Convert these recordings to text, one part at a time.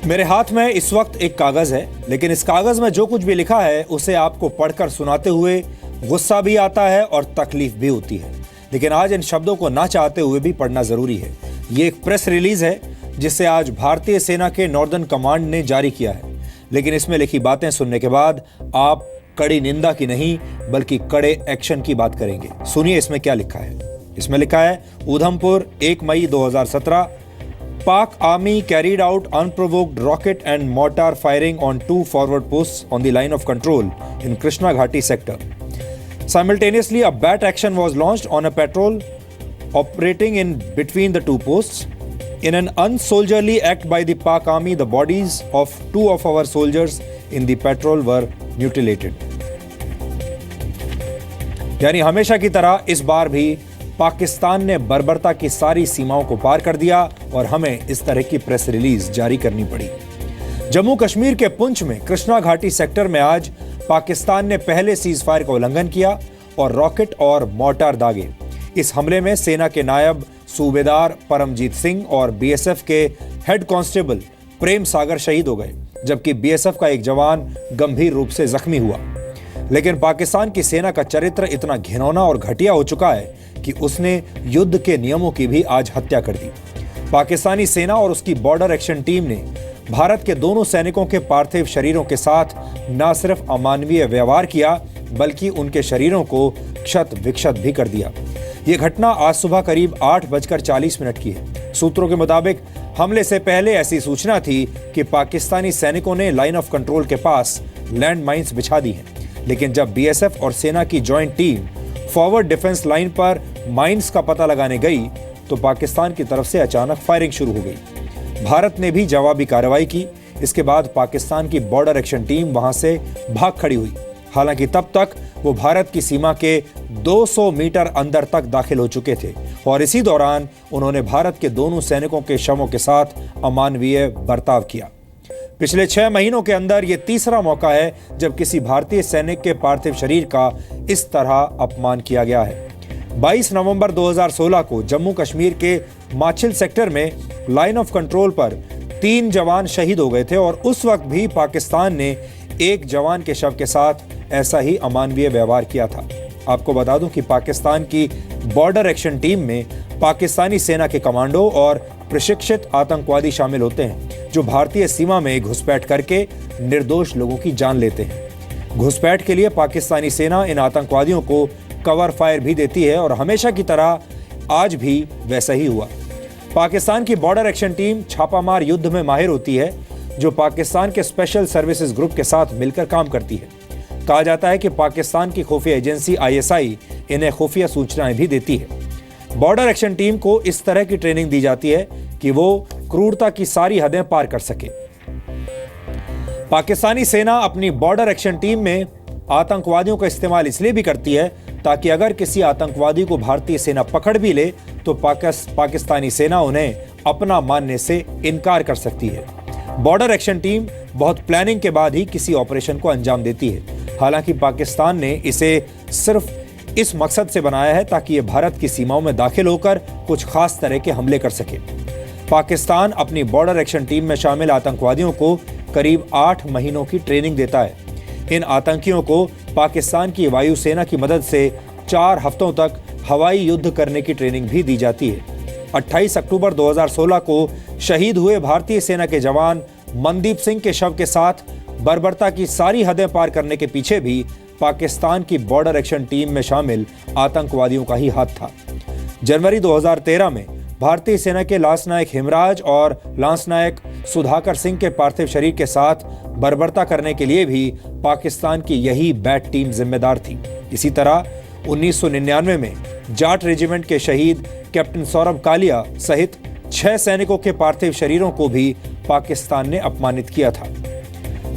मेरे हाथ में इस वक्त एक कागज है, लेकिन इस कागज में जो कुछ भी लिखा है उसे आपको पढ़कर सुनाते हुए गुस्सा भी आता है और तकलीफ भी होती है। लेकिन आज इन शब्दों को ना चाहते हुए भी पढ़ना जरूरी है। ये एक प्रेस रिलीज है जिसे आज भारतीय सेना के नॉर्दर्न कमांड ने जारी किया है। लेकिन इसमें लिखी बातें सुनने के बाद आप कड़ी निंदा की नहीं बल्कि कड़े एक्शन की बात करेंगे। सुनिए इसमें क्या लिखा है। इसमें लिखा है, उधमपुर 1 मई 2017, Pak Army carried out unprovoked rocket and mortar firing on 2 forward posts on the line of control in Krishna Ghati sector. Simultaneously, a bat action was launched on a patrol operating in between the 2 posts. In an unsoldierly act by the Pak Army, the bodies of 2 of our soldiers in the patrol were mutilated. यानी हमेशा की तरह इस बार भी पाकिस्तान ने बर्बरता की सारी सीमाओं को पार कर दिया और हमें इस तरह की प्रेस रिलीज जारी करनी पड़ी। जम्मू कश्मीर के पुंछ में कृष्णा घाटी सेक्टर में आज पाकिस्तान ने पहले सीज फायर का उल्लंघन किया और रॉकेट और मोर्टार दागे। इस हमले में सेना के नायब सूबेदार परमजीत सिंह और बीएसएफ के हेड कांस्टेबल प्रेम सागर शहीद हो गए, जबकि बीएसएफ का एक जवान गंभीर रूप से जख्मी हुआ। लेकिन पाकिस्तान की सेना का चरित्र इतना घिनौना और घटिया हो चुका है कि उसने युद्ध के नियमों की भी आज हत्या कर दी। पाकिस्तानी सेना और उसकी बॉर्डर एक्शन टीम ने भारत के दोनों सैनिकों के पार्थिव शरीरों के साथ न सिर्फ अमानवीय व्यवहार किया बल्कि उनके शरीरों को क्षत विक्षत भी कर दिया। ये घटना आज सुबह करीब 8:40 की है। सूत्रों के मुताबिक हमले से पहले ऐसी सूचना थी कि पाकिस्तानी सैनिकों ने लाइन ऑफ कंट्रोल के पास लैंड माइंस बिछा दी हैं। लेकिन जब बीएसएफ और सेना की joint team forward defence line पर माइंस का पता लगाने गई तो पाकिस्तान की तरफ से अचानक फायरिंग शुरू हो गई। भारत ने भी जवाबी कार्रवाई की। इसके बाद पाकिस्तान की बॉर्डर एक्शन टीम वहां से भाग खड़ी हुई। हालांकि तब तक वो भारत की सीमा के 200 मीटर अंदर तक दाखिल हो चुके थे और इसी दौरान उन्होंने भारत के दोनों सैनिकों के शवों के साथ अमानवीय बर्ताव किया। पिछले 6 महीनों के अंदर ये तीसरा मौका है जब किसी भारतीय सैनिक के पार्थिव शरीर का इस तरह अपमान किया गया है। 22 नवंबर 2016 को जम्मू कश्मीर के माछिल सेक्टर में लाइन ऑफ कंट्रोल पर 3 जवान शहीद हो गए थे और उस वक्त भी पाकिस्तान ने एक जवान के शव के साथ ऐसा ही अमानवीय व्यवहार किया था। आपको बता दूं कि पाकिस्तान की बॉर्डर एक्शन टीम में पाकिस्तानी सेना के कमांडो और प्रशिक्षित आतंकवादी शामिल होते हैं जो भारतीय सीमा में घुसपैठ करके निर्दोष लोगों की जान लेते हैं। घुसपैठ के लिए पाकिस्तानी सेना इन आतंकवादियों को कवर फायर भी देती है और हमेशा की तरह आज भी वैसा ही हुआ। पाकिस्तान की बॉर्डर एक्शन टीम छापामार युद्ध में माहिर होती है जो पाकिस्तान के स्पेशल सर्विसेज ग्रुप के साथ मिलकर काम करती है। कहा जाता है कि पाकिस्तान की खुफिया एजेंसी आईएसआई इन्हें खुफिया सूचनाएं भी देती है। बॉर्डर एक्शन टीम को इस तरह की ट्रेनिंग दी जाती है कि वो क्रूरता की सारी हदें पार कर सके। पाकिस्तानी सेना अपनी बॉर्डर एक्शन टीम में आतंकवादियों का इस्तेमाल इसलिए भी करती है ताकि अगर किसी आतंकवादी को भारतीय सेना पकड़ भी ले तो पाकिस्तानी सेना उन्हें अपना मानने से इनकार कर सकती है। बॉर्डर एक्शन टीम बहुत प्लानिंग के बाद ही किसी ऑपरेशन को अंजाम देती है। हालांकि पाकिस्तान ने इसे सिर्फ इस मकसद से बनाया है ताकि ये भारत की सीमाओं में दाखिल होकर कुछ खास तरह के हमले कर सके। पाकिस्तान अपनी बॉर्डर एक्शन टीम में शामिल आतंकवादियों को करीब 8 महीनों की ट्रेनिंग देता है। इन आतंकियों को पाकिस्तान की वायुसेना की मदद से 4 हफ्तों तक हवाई युद्ध करने की ट्रेनिंग भी दी जाती है। 28 अक्टूबर 2016 को शहीद हुए भारतीय सेना के जवान मनदीप सिंह के शव के साथ बर्बरता की सारी हदें पार करने के पीछे भी पाकिस्तान की बॉर्डर एक्शन टीम में शामिल आतंकवादियों का ही हाथ था। जनवरी 2013 में भारतीय सेना के लांसनायक हिमराज और लांसनायक सुधाकर सिंह के पार्थिव शरीर के साथ बर्बरता करने के लिए भी पाकिस्तान की यही बैट टीम जिम्मेदार थी। इसी तरह 1999 में जाट रेजिमेंट के शहीद कैप्टन सौरभ कालिया सहित 6 सैनिकों के पार्थिव शरीरों को भी पाकिस्तान ने अपमानित किया था।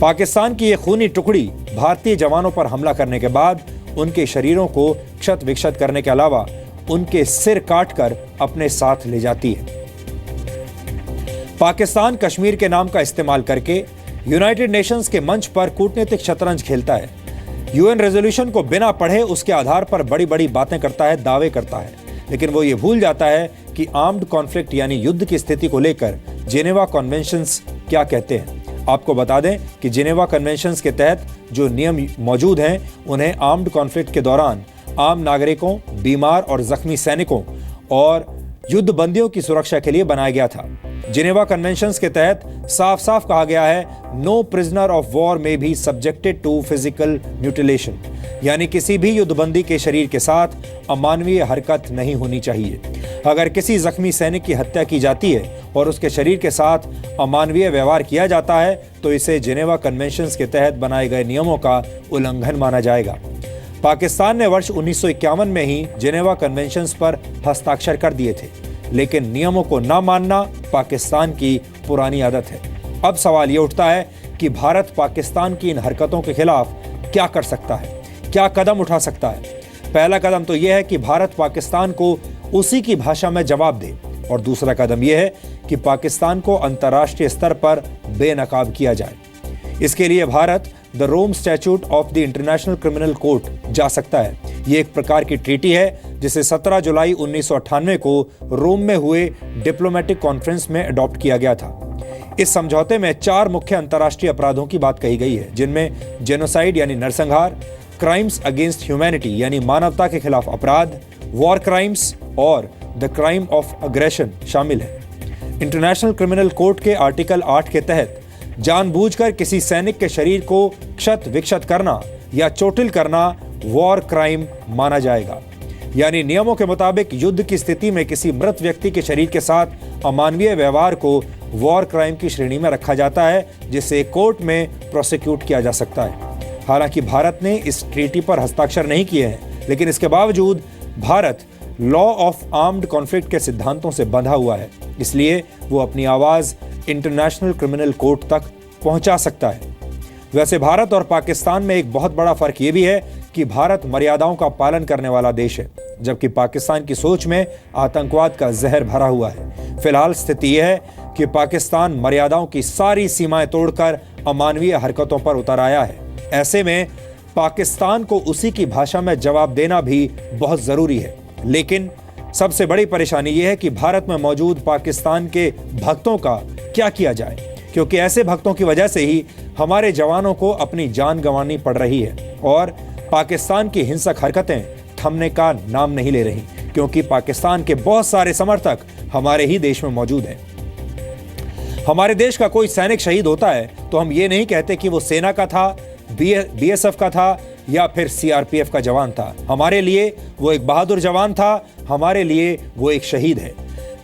पाकिस्तान की यह खूनी टुकड़ी भारतीय जवानों पर हमला करने के बाद उनके शरीरों को क्षत विक्षत करने के अलावा उनके सिर काटकर अपने साथ ले जाती है। पाकिस्तान कश्मीर के नाम का इस्तेमाल करके यूनाइटेड नेशंस के मंच पर कूटनीतिक शतरंज खेलता है। यूएन रेजोल्यूशन को बिना पढ़े उसके आधार पर बड़ी बड़ी बातें करता है, दावे करता है, लेकिन वो ये भूल जाता है कि आर्म्ड कॉन्फ्लिक्ट यानी युद्ध की स्थिति को लेकर जेनेवा कन्वेंशंस क्या कहते हैं। आपको बता दें कि जिनेवा कन्वेंशंस के तहत जो नियम मौजूद हैं उन्हें आर्म्ड कॉन्फ्लिक्ट के दौरान आम नागरिकों, बीमार और जख्मी सैनिकों और युद्ध बंदियों की सुरक्षा के लिए बनाया गया था। जिनेवा कन्वेंशंस के तहत साफ साफ कहा गया है, नो प्रिजनर ऑफ वॉर में be subjected to physical mutilation, यानी किसी भी युद्धबंदी के शरीर के साथ अमानवीय हरकत नहीं होनी चाहिए। अगर किसी जख्मी सैनिक की हत्या की जाती है और उसके शरीर के साथ अमानवीय व्यवहार किया जाता है तो इसे जिनेवा कन्वेंशंस के तहत बनाए गए नियमों का उल्लंघन माना जाएगा। पाकिस्तान ने वर्ष 1951 में ही जिनेवा कन्वेंशंस पर हस्ताक्षर कर दिए थे, लेकिन नियमों को न मानना पाकिस्तान की पुरानी आदत है। अब सवाल ये उठता है कि भारत पाकिस्तान की इन हरकतों के खिलाफ क्या कर सकता है, क्या कदम उठा सकता है। पहला कदम तो यह है कि भारत पाकिस्तान को उसी की भाषा में जवाब दे, और दूसरा कदम यह है कि पाकिस्तान को अंतर्राष्ट्रीय स्तर पर बेनकाब किया जाए। इसके लिए Bharat the Rome Statute of the International Criminal Court जा सकता है। ये एक प्रकार की ट्रीटी है जिसे 17 जुलाई 1998 को रोम में हुए डिप्लोमेटिक कॉन्फ्रेंस में अडॉप्ट किया गया था। इस समझौते में 4 मुख्य अंतर्राष्ट्रीय अपराधों की बात कही गई है, जिनमें जेनोसाइड यानी नरसंहार, क्राइम्स अगेंस्ट ह्यूमैनिटी यानी मानवता के खिलाफ अपराध, वॉर क्राइम्स और द क्राइम ऑफ अग्रेशन शामिल है। इंटरनेशनल क्रिमिनल कोर्ट के आर्टिकल 8 के तहत जानबूझकर किसी सैनिक के शरीर को क्षत विक्षत करना या चोटिल करना वॉर क्राइम माना जाएगा। यानी नियमों के मुताबिक युद्ध की स्थिति में किसी मृत व्यक्ति के शरीर के साथ अमानवीय व्यवहार को वॉर क्राइम की श्रेणी में रखा जाता है, जिसे कोर्ट में प्रोसिक्यूट किया जा सकता है। हालांकि भारत ने इस ट्रीटी पर हस्ताक्षर नहीं किए हैं, लेकिन इसके बावजूद Bharat law of armed conflict के सिद्धांतों से बंधा हुआ है, इसलिए वो अपनी आवाज इंटरनेशनल क्रिमिनल कोर्ट तक पहुंचा सकता है। वैसे भारत और पाकिस्तान में एक बहुत बड़ा फर्क ये भी है कि भारत मर्यादाओं का पालन करने वाला देश है, जबकि पाकिस्तान की सोच में आतंकवाद का जहर भरा हुआ है। फिलहाल स्थिति यह है कि पाकिस्तान मर्यादाओं की सारी सीमाएं तोड़कर अमानवीय हरकतों पर उतर आया है। ऐसे में पाकिस्तान को उसी की भाषा में जवाब देना भी बहुत जरूरी है। लेकिन सबसे बड़ी परेशानी यह है कि भारत में मौजूद पाकिस्तान के भक्तों का क्या किया जाए, क्योंकि ऐसे भक्तों की वजह से ही हमारे जवानों को अपनी जान गंवानी पड़ रही है और पाकिस्तान की हिंसक हरकतें थमने का नाम नहीं ले रही, क्योंकि पाकिस्तान के बहुत सारे समर्थक हमारे ही देश में मौजूद हैं। हमारे देश का कोई सैनिक शहीद होता है तो हम ये नहीं कहते कि वो सेना का था, बीएसएफ का था या फिर सीआरपीएफ का जवान था। हमारे लिए वो एक बहादुर जवान था, हमारे लिए वो एक शहीद है।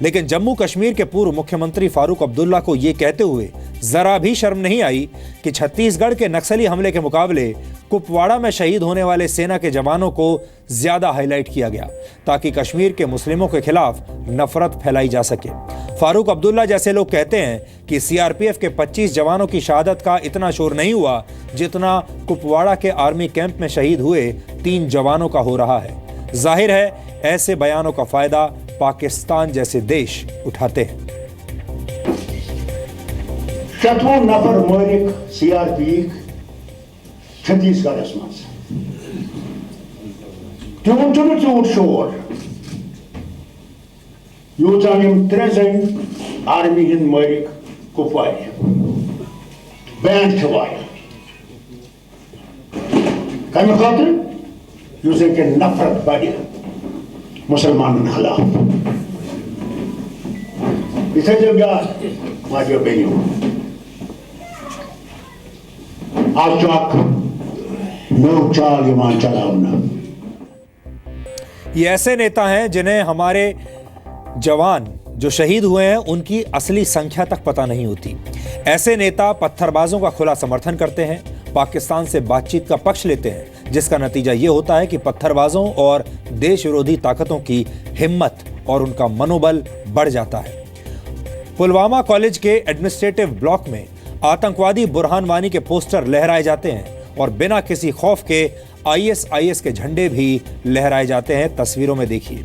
लेकिन जम्मू कश्मीर के पूर्व मुख्यमंत्री फारूक अब्दुल्ला को ये कहते हुए जरा भी शर्म नहीं आई कि छत्तीसगढ़ के नक्सली हमले के मुकाबले कुपवाड़ा में शहीद होने वाले सेना के जवानों को ज्यादा हाईलाइट किया गया, ताकि कश्मीर के मुस्लिमों के खिलाफ नफरत फैलाई जा सके। फारूक अब्दुल्ला जैसे लोग कहते हैं कि सीआरपीएफ के 25 जवानों की शहादत का इतना शोर नहीं हुआ जितना कुपवाड़ा के आर्मी कैंप में शहीद हुए 3 जवानों का हो रहा है। जाहिर है ऐसे बयानों का फायदा पाकिस्तान जैसे देश उठाते हैं। 7 नफर मरिक सीआरपीएफ छत्तीसगढ़ मज त्यूट शोर यूतान 3 army Hind Marik कुपवारे band via कम खातर यूज के नफरत बढ़ मुसलमान खिलाफ इथे जगह माजो बेनियो आज लोग चाल ईमान चलावना। ये ऐसे नेता हैं जिन्हें हमारे जवान जो शहीद हुए हैं उनकी असली संख्या तक पता नहीं होती। ऐसे नेता पत्थरबाजों का खुला समर्थन करते हैं, पाकिस्तान से बातचीत का पक्ष लेते हैं, जिसका नतीजा ये होता है कि पत्थरबाजों और देश विरोधी ताकतों की हिम्मत और उनका मनोबल बढ़ जाता है। पुलवामा कॉलेज के एडमिनिस्ट्रेटिव ब्लॉक में आतंकवादी बुरहान वानी के पोस्टर लहराए जाते हैं और बिना किसी खौफ के आईएसआईएस के झंडे भी लहराए जाते हैं। तस्वीरों में देखिए।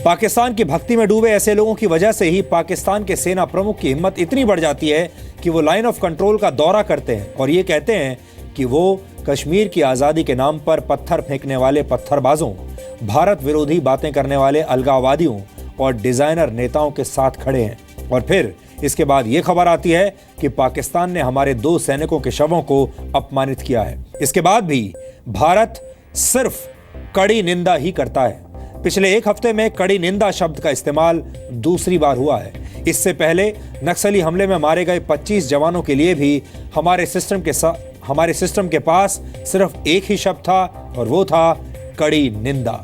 पाकिस्तान की भक्ति में डूबे ऐसे लोगों की वजह से ही पाकिस्तान के सेना प्रमुख की हिम्मत इतनी बढ़ जाती है कि वो लाइन ऑफ कंट्रोल का दौरा करते हैं और ये कहते हैं कि वो कश्मीर की आज़ादी के नाम पर पत्थर फेंकने वाले पत्थरबाजों, भारत विरोधी बातें करने वाले अलगाववादियों और डिजाइनर नेताओं के साथ खड़े हैं। और फिर इसके बाद यह खबर आती है कि पाकिस्तान ने हमारे 2 सैनिकों के शवों को अपमानित किया है। इसके बाद भी भारत सिर्फ कड़ी निंदा ही करता है। पिछले 1 हफ्ते में कड़ी निंदा शब्द का इस्तेमाल दूसरी बार हुआ है। इससे पहले नक्सली हमले में मारे गए 25 जवानों के लिए भी हमारे सिस्टम के पास सिर्फ एक ही शब्द था और वो था कड़ी निंदा।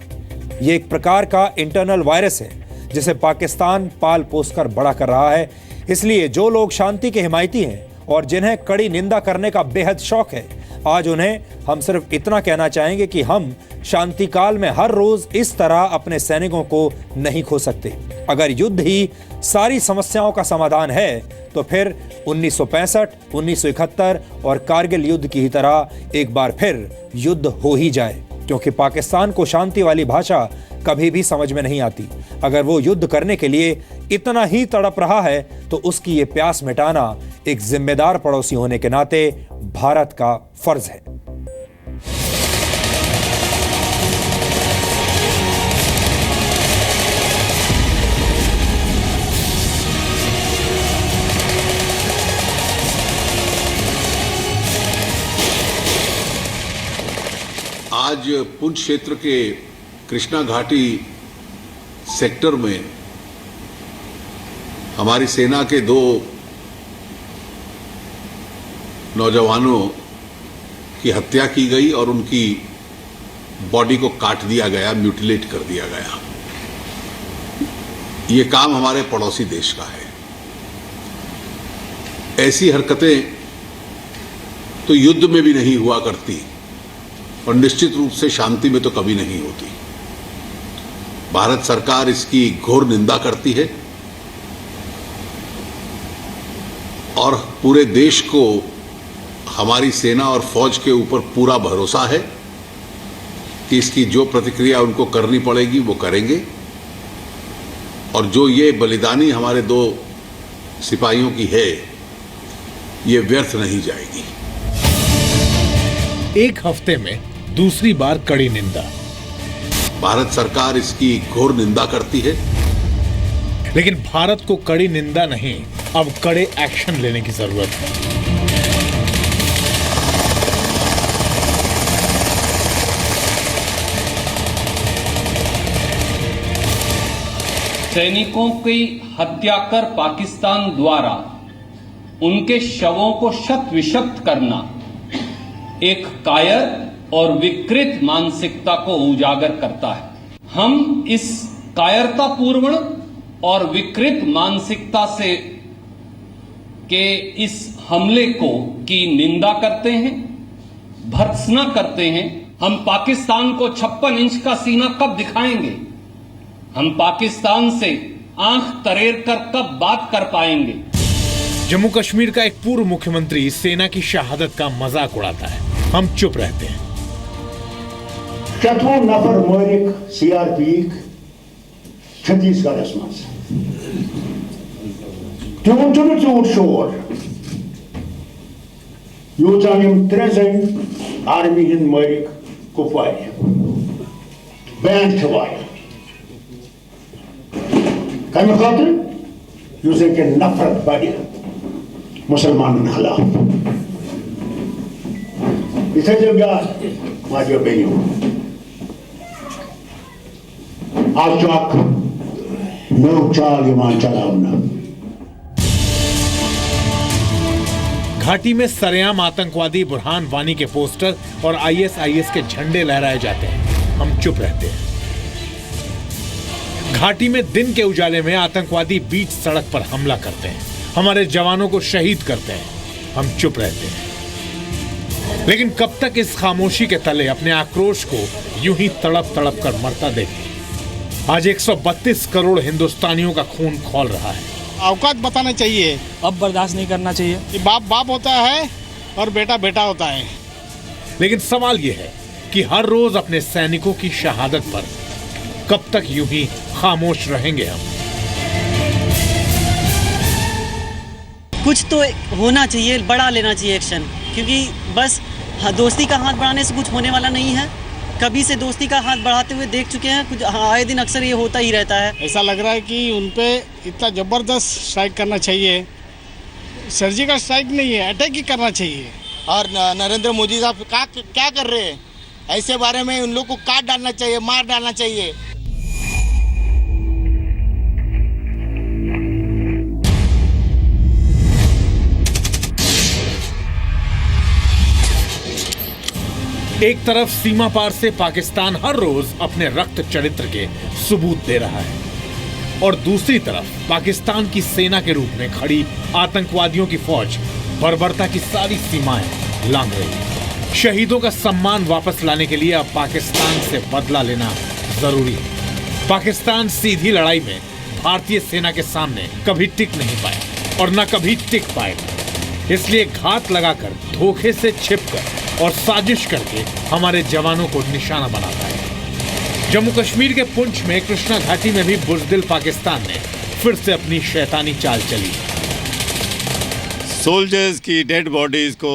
ये एक प्रकार का इंटरनल वायरस है जिसे पाकिस्तान पाल पोस कर बड़ा कर रहा है। इसलिए जो लोग शांति के हिमायती हैं और जिन्हें कड़ी निंदा करने का बेहद शौक है, आज उन्हें हम सिर्फ इतना कहना चाहेंगे कि हम शांति काल में हर रोज इस तरह अपने सैनिकों को नहीं खो सकते। अगर युद्ध ही सारी समस्याओं का समाधान है तो फिर 1965, 1971 और कारगिल युद्ध की ही तरह एक बार फिर युद्ध हो ही जाए, क्योंकि पाकिस्तान को शांति वाली भाषा कभी भी समझ में नहीं आती। अगर वो युद्ध करने के लिए इतना ही तड़प रहा है तो उसकी ये प्यास मिटाना एक जिम्मेदार पड़ोसी होने के नाते भारत का फर्ज है। आज पुंछ क्षेत्र के कृष्णा घाटी सेक्टर में हमारी सेना के 2 नौजवानों की हत्या की गई और उनकी बॉडी को काट दिया गया, म्यूटिलेट कर दिया गया। ये काम हमारे पड़ोसी देश का है। ऐसी हरकतें तो युद्ध में भी नहीं हुआ करती और निश्चित रूप से शांति में तो कभी नहीं होती। भारत सरकार इसकी घोर निंदा करती है और पूरे देश को हमारी सेना और फौज के ऊपर पूरा भरोसा है कि इसकी जो प्रतिक्रिया उनको करनी पड़ेगी वो करेंगे और जो ये बलिदानी हमारे 2 सिपाहियों की है ये व्यर्थ नहीं जाएगी। 1 हफ्ते में दूसरी बार कड़ी निंदा। भारत सरकार इसकी घोर निंदा करती है, लेकिन भारत को कड़ी निंदा नहीं, अब कड़े एक्शन लेने की जरूरत है। सैनिकों की हत्या कर पाकिस्तान द्वारा उनके शवों को शत विशत करना एक कायर और विकृत मानसिकता को उजागर करता है। हम इस कायरतापूर्ण और विकृत मानसिकता से के इस हमले की निंदा करते हैं, भर्त्सना करते हैं। हम पाकिस्तान को 56 इंच का सीना कब दिखाएंगे? हम पाकिस्तान से आंख तरेर कर कब बात कर पाएंगे? जम्मू कश्मीर का एक पूर्व मुख्यमंत्री सेना की शहादत का मजाक उड़ाता है, हम चुप रहते हैं। 4 नफर मरिक CRP छत्तीसगढ़ मज तून चूट शोर यूतान 3 जन आर्मी हिंद मरिक कुपवार बैन थवार कम खातर यूं के नफरत बढ़ मुसलमान खिलाफ इथे जगह माजो बेनियो आज नौ चाल यमान चलावना। घाटी में सरेआम आतंकवादी बुरहान वानी के पोस्टर और ISIS के झंडे लहराए जाते हैं, हम चुप रहते हैं। घाटी में दिन के उजाले में आतंकवादी बीच सड़क पर हमला करते हैं, हमारे जवानों को शहीद करते हैं, हम चुप रहते हैं। लेकिन कब तक इस खामोशी के तले अपने आक्रोश को यूं ही तड़प तड़प कर मरता देखें? आज 132 करोड़ हिंदुस्तानियों का खून खौल रहा है। औकात बताना चाहिए, अब बर्दाश्त नहीं करना चाहिए कि बाप बाप होता है और बेटा बेटा होता है। लेकिन सवाल यह है कि हर रोज अपने सैनिकों की शहादत पर कब तक यूं ही खामोश रहेंगे हम? कुछ तो होना चाहिए, बड़ा लेना चाहिए एक्शन, क्योंकि बस दोस्ती का हाथ बढ़ाने से कुछ होने वाला नहीं है। कभी से दोस्ती का हाथ बढ़ाते हुए देख चुके हैं। कुछ आए दिन अक्सर ये होता ही रहता है। ऐसा लग रहा है कि उन पे इतना ज़बरदस्त स्ट्राइक करना चाहिए, सर्जिकल स्ट्राइक नहीं है, अटैक ही करना चाहिए। और नरेंद्र मोदी साहब क्या कर रहे हैं, ऐसे बारे में उन लोग को काट डालना चाहिए, मार डालना चाहिए। एक तरफ सीमा पार से पाकिस्तान हर रोज अपने रक्त चरित्र के सबूत दे रहा है और दूसरी तरफ पाकिस्तान की सेना के रूप में खड़ी आतंकवादियों की फौज बर्बरता की सारी सीमाएं लांघ रही है। शहीदों का सम्मान वापस लाने के लिए अब पाकिस्तान से बदला लेना जरूरी है। पाकिस्तान सीधी लड़ाई में भारतीय सेना के सामने कभी टिक नहीं पाया और न कभी टिक पाएगा। इसलिए घात लगाकर, धोखे से छिपकर और साजिश करके हमारे जवानों को निशाना बनाता है। जम्मू कश्मीर के पुंछ में कृष्णा घाटी में भी बुज़दिल पाकिस्तान ने फिर से अपनी शैतानी चाल चली। सोल्जर्स की डेड बॉडीज को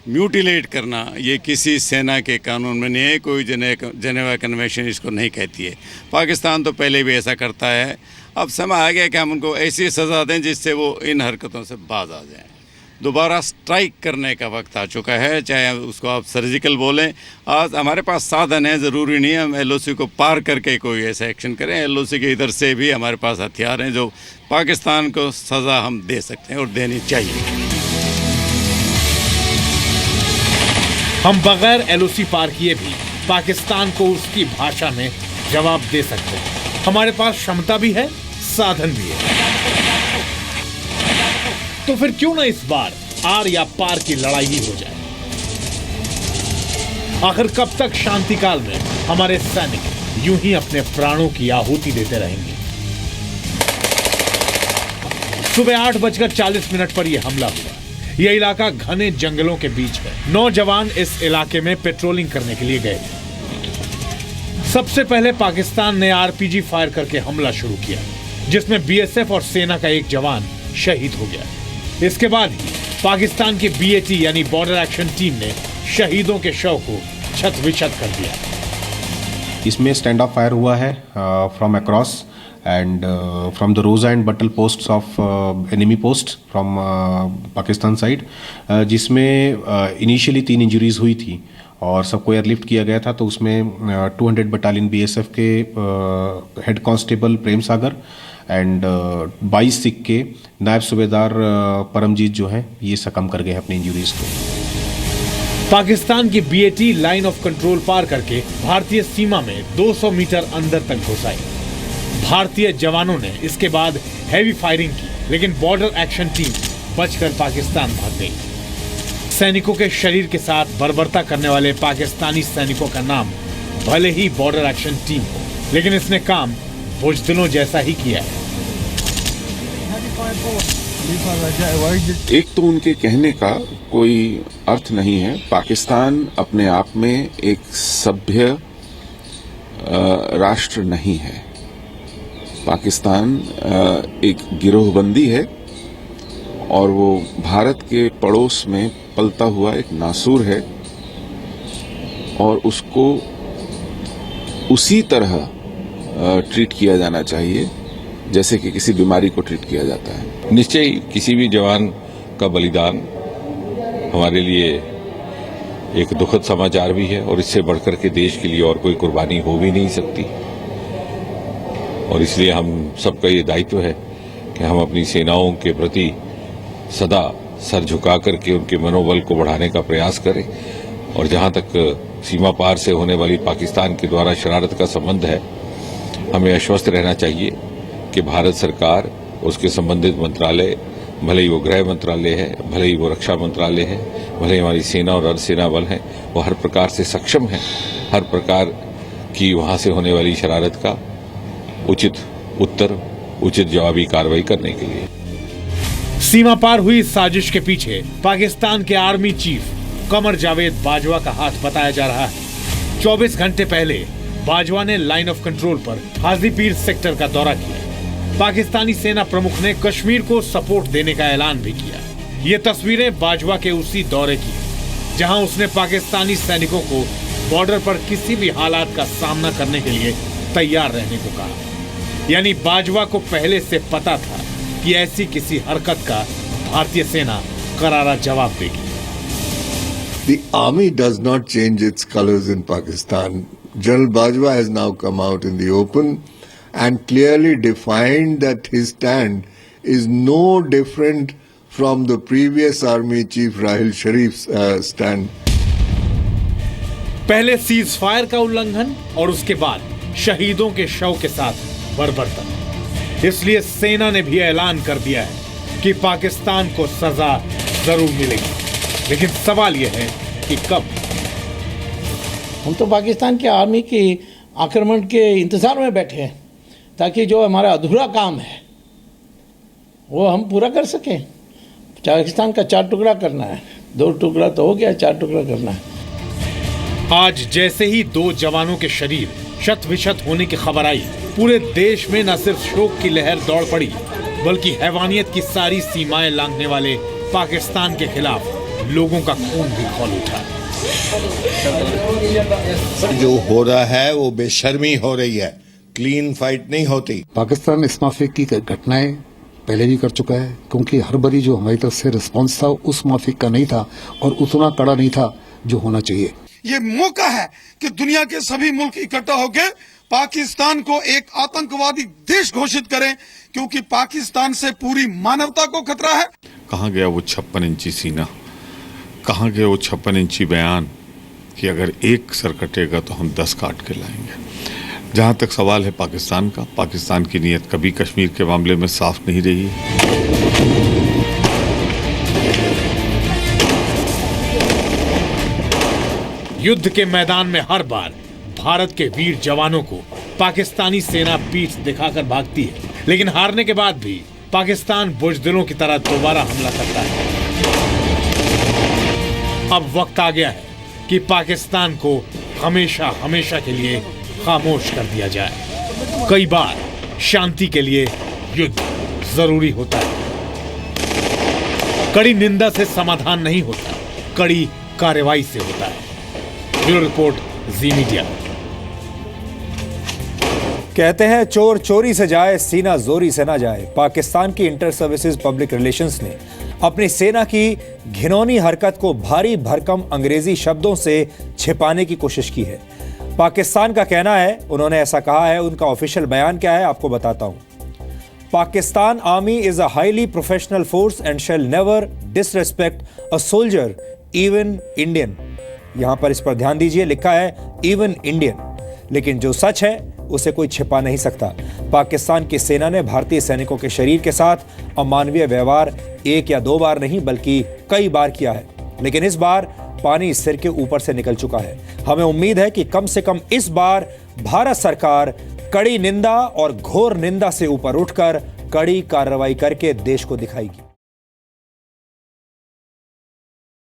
म्यूटिलेट करना ये किसी सेना के कानून में नहीं है, कोई जेनेवा कन्वेंशन इसको नहीं कहती है। पाकिस्तान तो पहले भी ऐसा करता है। अब समय आ गया कि हम उनको ऐसी सज़ा दें जिससे वो इन हरकतों से बाज आ जाएं। दोबारा स्ट्राइक करने का वक्त आ चुका है, चाहे उसको आप सर्जिकल बोलें। आज हमारे पास साधन है, ज़रूरी नहीं है हम LOC को पार करके कोई ऐसा एक्शन करें। LOC के इधर से भी हमारे पास हथियार हैं जो पाकिस्तान को सज़ा हम दे सकते हैं और देनी चाहिए। हम बगैर LOC पार किए भी पाकिस्तान को उसकी भाषा में जवाब दे सकते हैं। हमारे पास क्षमता भी है, साधन भी है। तो फिर क्यों ना इस बार आर या पार की लड़ाई ही हो जाए। आखिर कब तक शांति काल में हमारे सैनिक यूं ही अपने प्राणों की आहुति देते रहेंगे। सुबह 8:40 पर यह हमला हुआ। यह इलाका घने जंगलों के बीच है। 9 जवान इस इलाके में पेट्रोलिंग करने के लिए गए थे। सबसे पहले पाकिस्तान ने RPG फायर करके हमला शुरू किया, जिसमें BSF और सेना का एक जवान शहीद हो गया। इसके बाद ही पाकिस्तान की BAT यानी बॉर्डर एक्शन टीम ने शहीदों के शव को छत-विछत कर दिया। इसमें स्टैंड ऑफ फायर हुआ है from across and from the रोजा एंड बटल posts of enemy post from Pakistan side, जिसमें इनिशियली 3 इंजरीज हुई थी और सबको एयरलिफ्ट किया गया था। तो उसमें 200 बटालियन BSF के head constable Prem Sagar and 22 Sikh के नायब सूबेदार परमजीत जो है ये सकम कर गए अपनी इंजरीज को। पाकिस्तान की BAT लाइन ऑफ कंट्रोल पार करके भारतीय सीमा में 200 मीटर अंदर तक घुस आई। भारतीय जवानों ने इसके बाद हैवी फायरिंग की, लेकिन बॉर्डर एक्शन टीम बचकर पाकिस्तान भाग गई। सैनिकों के शरीर के साथ बर्बरता करने वाले पाकिस्तानी सैनिकों का नाम भले ही बॉर्डर एक्शन टीम हो, लेकिन इसने काम बुज़दिलों जैसा ही किया है। एक तो उनके कहने का कोई अर्थ नहीं है। पाकिस्तान अपने आप में एक सभ्य राष्ट्र नहीं है। पाकिस्तान एक गिरोहबंदी है और वो भारत के पड़ोस में पलता हुआ एक नासूर है और उसको उसी तरह ट्रीट किया जाना चाहिए जैसे कि किसी बीमारी को ट्रीट किया जाता है। निश्चय किसी भी जवान का बलिदान हमारे लिए एक दुखद समाचार भी है और इससे बढ़कर के देश के लिए और कोई कुर्बानी हो भी नहीं सकती। और इसलिए हम सबका ये दायित्व है कि हम अपनी सेनाओं के प्रति सदा सर झुका करके उनके मनोबल को बढ़ाने का प्रयास करें। और जहां तक सीमा पार से होने वाली पाकिस्तान के द्वारा शरारत का संबंध है, हमें आश्वस्त रहना चाहिए कि भारत सरकार, उसके संबंधित मंत्रालय, भले ही वो गृह मंत्रालय है, भले ही वो रक्षा मंत्रालय है, भले ही हमारी सेना और अर्धसेना बल है, वो हर प्रकार से सक्षम है हर प्रकार की वहां से होने वाली शरारत का उचित उत्तर, उचित जवाबी कार्रवाई करने के लिए। सीमा पार हुई इस साजिश के पीछे पाकिस्तान के आर्मी चीफ कमर जावेद बाजवा का हाथ बताया जा रहा है। 24 घंटे पहले बाजवा ने लाइन ऑफ कंट्रोल पर हाजीपीर सेक्टर का दौरा किया। पाकिस्तानी सेना प्रमुख ने कश्मीर को सपोर्ट देने का ऐलान भी किया। ये तस्वीरें बाजवा के उसी दौरे की, जहां उसने पाकिस्तानी सैनिकों को बॉर्डर पर किसी भी हालात का सामना करने के लिए तैयार रहने को कहा। यानी बाजवा को पहले से पता था कि ऐसी किसी हरकत का भारतीय सेना करारा जवाब देगी। The army does not change its colors in Pakistan. General Bajwa has now come out in the open and clearly defined that his stand is no different from the previous army chief Rahil Sharif's stand. पहले cease fire का उल्लंघन और उसके बाद शहीदों के शव के साथ बर्बरता। इसलिए सेना ने भी ऐलान कर दिया है कि पाकिस्तान को सजा जरूर मिलेगी, लेकिन सवाल यह है कि कब। हम तो पाकिस्तान के आर्मी की आक्रमण के इंतजार में बैठे हैं ताकि जो हमारा अधूरा काम है वो हम पूरा कर सकें। पाकिस्तान का 4 टुकड़ा करना है, 2 टुकड़ा तो हो गया, 4 टुकड़ा करना है। आज जैसे ही 2 जवानों के शरीर शत विशत होने की खबर आई, पूरे देश में न सिर्फ शोक की लहर दौड़ पड़ी, बल्कि हैवानियत की सारी सीमाएं लांघने वाले पाकिस्तान के खिलाफ लोगों का खून भी खौल उठा। जो हो रहा है वो बेशर्मी हो रही है, क्लीन फाइट नहीं होती। पाकिस्तान इस माफी की घटनाएं पहले भी कर चुका है, क्योंकि हर बारी जो हमारी तरफ से रिस्पांस था उस माफिक का नहीं था और उतना कड़ा नहीं था जो होना चाहिए। ये मौका है कि दुनिया के सभी मुल्क इकट्ठा होकर पाकिस्तान को एक आतंकवादी देश घोषित करें, क्योंकि पाकिस्तान से पूरी मानवता को खतरा है। कहाँ गया वो 56 इंची सीना, कहाँ गया वो 56 इंची बयान कि अगर एक सर कटेगा तो हम 10 काट के लाएंगे। जहाँ तक सवाल है पाकिस्तान का, पाकिस्तान की नीयत कभी कश्मीर के मामले में साफ नहीं रही। युद्ध के मैदान में हर बार भारत के वीर जवानों को पाकिस्तानी सेना पीठ दिखाकर भागती है, लेकिन हारने के बाद भी पाकिस्तान बुजदिलों की तरह दोबारा हमला करता है। अब वक्त आ गया है कि पाकिस्तान को हमेशा हमेशा के लिए खामोश कर दिया जाए। कई बार शांति के लिए युद्ध जरूरी होता है। कड़ी निंदा से समाधान नहीं होता, कड़ी कार्रवाई से होता है। ब्यूरो रिपोर्ट, जी मीडिया। कहते हैं चोर चोरी से जाए, सीना जोरी से ना जाए। पाकिस्तान की इंटर सर्विसेज पब्लिक रिलेशंस ने अपनी सेना की घिनौनी हरकत को भारी भरकम अंग्रेजी शब्दों से छिपाने की कोशिश की है। पाकिस्तान का कहना है, उन्होंने ऐसा कहा है, उनका ऑफिशियल बयान क्या है आपको बताता हूं। Pakistan army is a highly professional force and shall never disrespect a soldier even Indian. यहां पर इस पर ध्यान दीजिए, लिखा है इवन इंडियन, लेकिन जो सच है उसे कोई छिपा नहीं सकता। पाकिस्तान की सेना ने भारतीय सैनिकों के शरीर के साथ अमानवीय व्यवहार 1 या 2 बार नहीं बल्कि कई बार किया है, लेकिन इस बार पानी सिर के ऊपर से निकल चुका है। हमें उम्मीद है कि कम से कम इस बार भारत सरकार कड़ी निंदा और घोर निंदा से ऊपर उठकर कड़ी कार्रवाई करके देश को दिखाएगी।